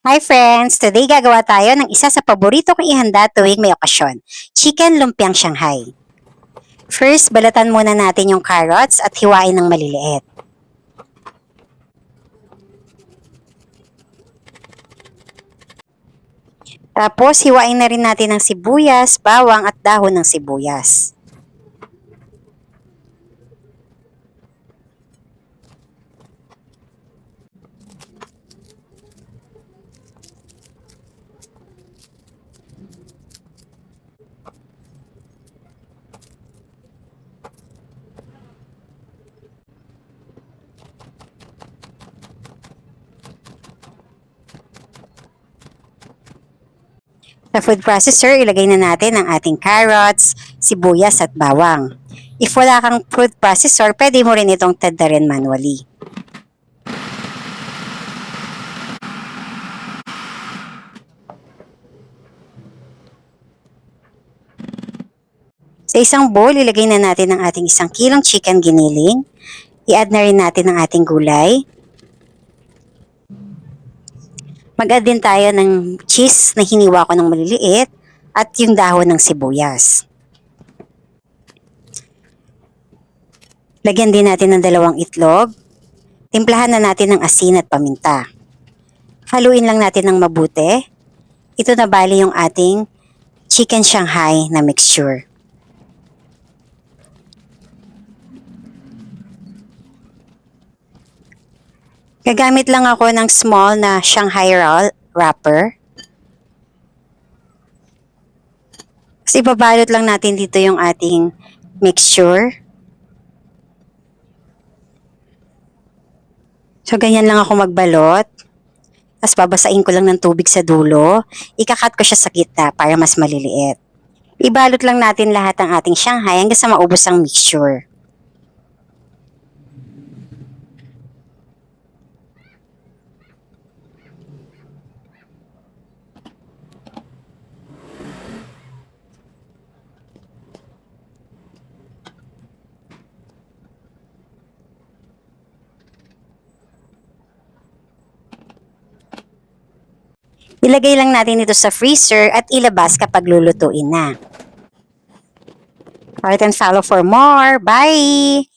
Hi friends! Today gagawa tayo ng isa sa paborito kong ihanda tuwing may okasyon, Chicken Lumpiang Shanghai. First, balatan muna natin yung carrots at hiwain ng maliliit. Tapos, hiwain na rin natin ng sibuyas, bawang at dahon ng sibuyas. Sa food processor, ilagay na natin ang ating carrots, sibuyas at bawang. If wala kang food processor, pwede mo rin itong taddarin manually. Sa isang bowl, ilagay na natin ang ating 1 kilong chicken giniling. I-add na rin natin ang ating gulay. Mag-add din tayo ng cheese na hiniwa ko ng maliliit at yung dahon ng sibuyas. Lagyan din natin ng 2 itlog. Timplahan na natin ng asin at paminta. Haluin lang natin ng mabuti. Ito na bali yung ating chicken Shanghai na mixture. Gagamit lang ako ng small na Shanghai roll wrapper. Kasi ibabalot lang natin dito yung ating mixture. So, ganyan lang ako magbalot. Tapos babasain ko lang ng tubig sa dulo. Ikakat ko siya sa gitna para mas maliliit. Ibalot lang natin lahat ng ating Shanghai hanggang sa maubos ang mixture. Ilagay lang natin ito sa freezer at ilabas kapag lulutuin na. Alright, and follow for more. Bye!